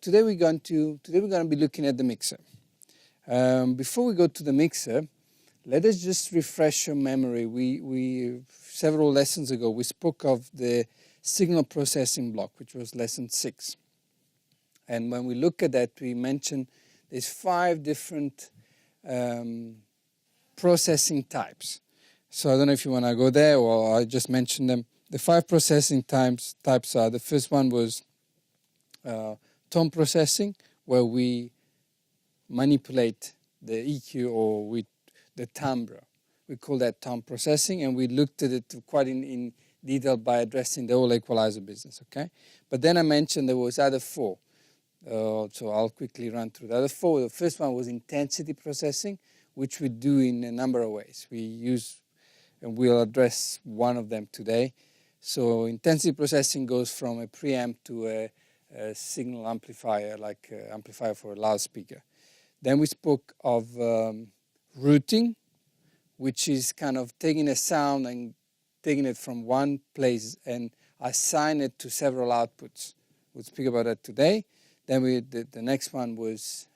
today we're going to be looking at the mixer. Before we go to the mixer, let us just refresh your memory. We several lessons ago we spoke of the signal processing block, which was lesson 6. And when we look at that, we mentioned there's 5 different processing types. So I don't know if you want to go there, or I just mentioned them. The 5 processing types are, the first one was tone processing, where we manipulate the EQ or with the timbre. We call that tone processing, and we looked at it quite in detail by addressing the whole equalizer business, okay? But then I mentioned there was other 4. So I'll quickly run through the other 4. The first one was intensity processing, which we do in a number of ways. We use, and we'll address one of them today. So intensity processing goes from a preamp to a signal amplifier, like amplifier for a loudspeaker. Then we spoke of routing, which is kind of taking a sound and taking it from one place and assign it to several outputs. We'll speak about that today. Then the next one was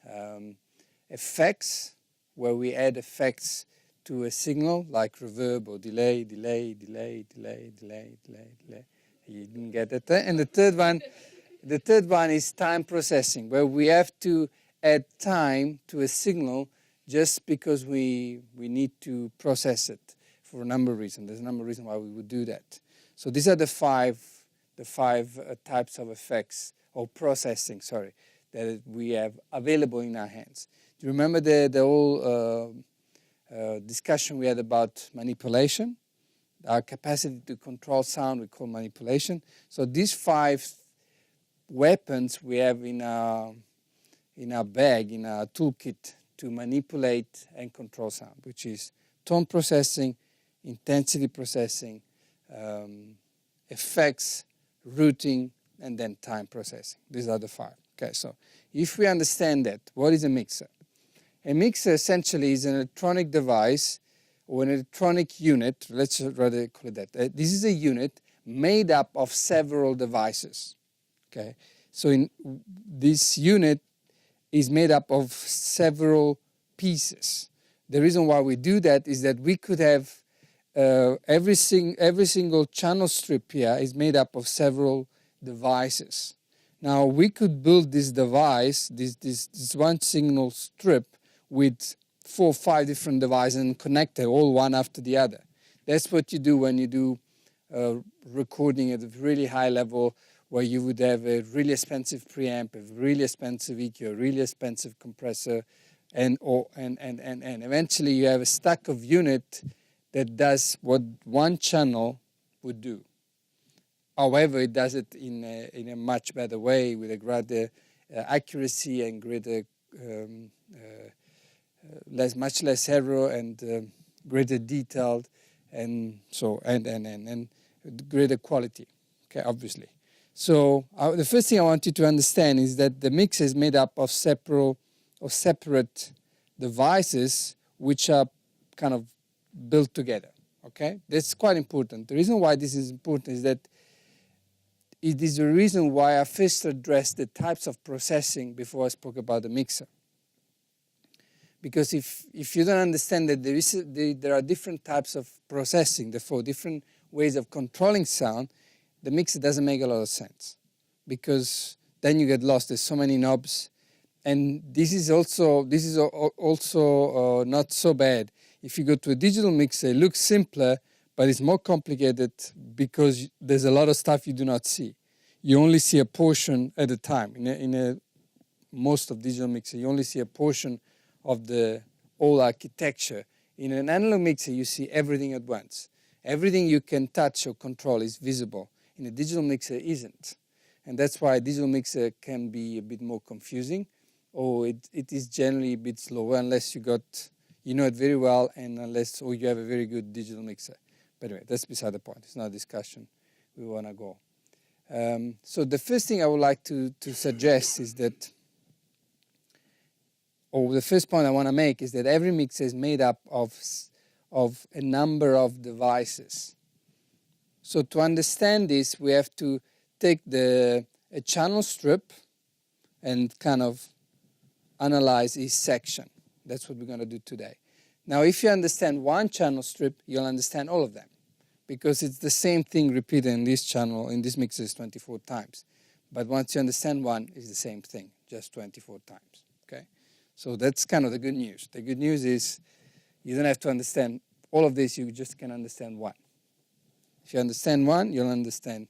effects, where we add effects to a signal, like reverb or delay. You didn't get that. And the third one is time processing, where we have to add time to a signal just because we need to process it for a number of reasons. There's a number of reasons why we would do that. So these are the five types of effects, or processing, that we have available in our hands. Do you remember the whole discussion we had about manipulation? Our capacity to control sound we call manipulation. So these 5 weapons we have in our bag, in our toolkit, to manipulate and control sound, which is tone processing, intensity processing, effects, routing, and then time processing. These are the 5. Okay, so if we understand that, what is a mixer? A mixer essentially is an electronic device or an electronic unit, let's rather call it that. This is a unit made up of several devices. Okay, so this unit is made up of several pieces. The reason why we do that is that we could have every single channel strip here is made up of several devices. Now we could build this device, this one signal strip, with 4 or 5 different devices and connect them all one after the other. That's what you do when you do recording at a really high level, where you would have a really expensive preamp, a really expensive EQ, a really expensive compressor, and eventually you have a stack of unit that does what one channel would do. However, it does it in a much better way, with a greater accuracy and greater, much less error, and greater detailed, and greater quality. Okay, obviously. So the first thing I want you to understand is that the mixer is made up of separate devices which are kind of built together. Okay, that's quite important. The reason why this is important is that it is the reason why I first addressed the types of processing before I spoke about the mixer. Because if you don't understand that there are different types of processing, therefore different ways of controlling sound, the mixer doesn't make a lot of sense. Because then you get lost. There's so many knobs, and this is also not so bad. If you go to a digital mixer, it looks simpler, but it's more complicated because there's a lot of stuff you do not see. You only see a portion at a time. Most of digital mixer, you only see a portion of the whole architecture. In an analog mixer, you see everything at once. Everything you can touch or control is visible. In a digital mixer, it isn't. And that's why a digital mixer can be a bit more confusing, or it is generally a bit slower unless you know it very well, and or you have a very good digital mixer. But anyway, that's beside the point. It's not a discussion we want to go. So the first thing I would like to suggest is that, or the first point I want to make is that every mixer is made up of a number of devices. So to understand this, we have to take a channel strip, and kind of analyze each section. That's what we're going to do today. Now, if you understand one channel strip, you'll understand all of them, because it's the same thing repeated in this channel, in this mixes 24 times. But once you understand one, it's the same thing, just 24 times, okay? So that's kind of the good news. The good news is you don't have to understand all of this, you just can understand one. If you understand one, you'll understand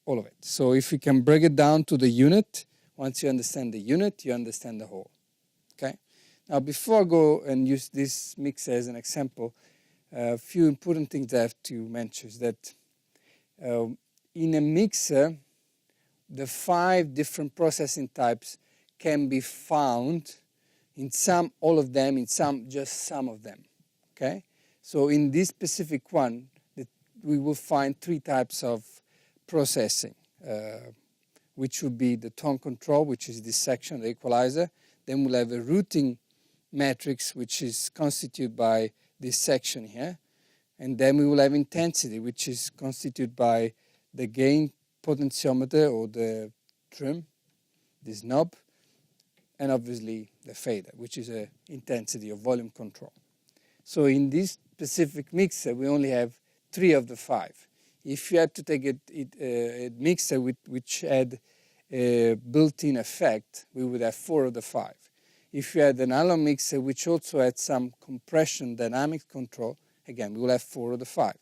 all of it. So if you can break it down to the unit, once you understand the unit, you understand the whole, okay? Now, before I go and use this mixer as an example, a few important things I have to mention is that in a mixer, the 5 different processing types can be found in some, all of them, in some, just some of them, okay? So in this specific one, we will find 3 types of processing, which would be the tone control, which is this section, the equalizer. Then we'll have a routing matrix, which is constituted by this section here. And then we will have intensity, which is constituted by the gain potentiometer or the trim, this knob, and obviously the fader, which is a intensity or volume control. So in this specific mixer, we only have 3 of the 5. If you had to take a mixer which had a built-in effect, we would have 4 of the 5. If you had an analog mixer which also had some compression dynamics control, again, we will have 4 of the 5.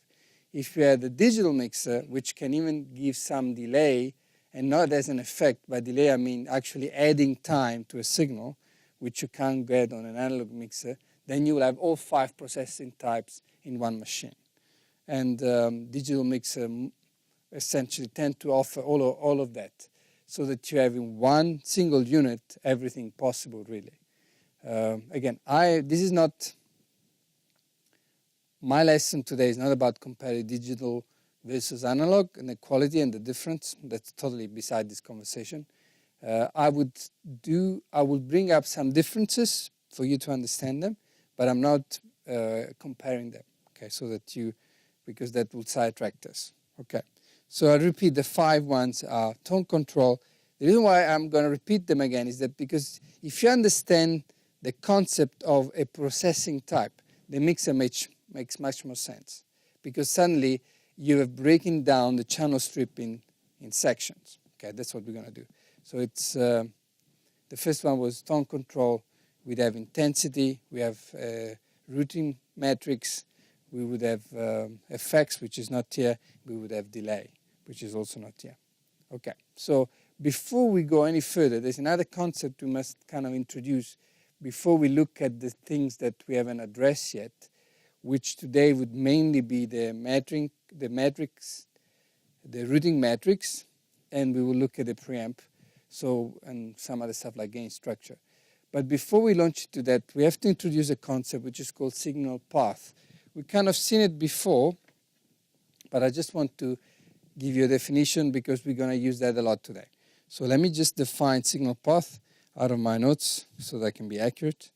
If you had a digital mixer which can even give some delay, and not as an effect, by delay I mean actually adding time to a signal, which you can't get on an analog mixer, then you will have all 5 processing types in one machine. And digital mixer essentially tend to offer all of that, so that you have in one single unit everything possible, really. Again, this is not, my lesson today is not about comparing digital versus analog and the quality and the difference. That's totally beside this conversation. I will bring up some differences for you to understand them, but I'm not comparing them, okay, so that because that will sidetrack us, okay. So I repeat, the 5 ones are tone control. The reason why I'm going to repeat them again is that because if you understand the concept of a processing type, the mixer makes much more sense, because suddenly you are breaking down the channel strip in sections. Okay, that's what we're going to do. So it's the first one was tone control. We'd have intensity. We have routing matrix. We would have effects, which is not here. We would have delay, which is also not here. Okay, so before we go any further, there's another concept we must kind of introduce before we look at the things that we haven't addressed yet, which today would mainly be the routing matrix, and we will look at the preamp, and some other stuff like gain structure. But before we launch into that, we have to introduce a concept which is called signal path. We kind of seen it before, but I just want to give you a definition because we're going to use that a lot today. So let me just define signal path out of my notes so that I can be accurate.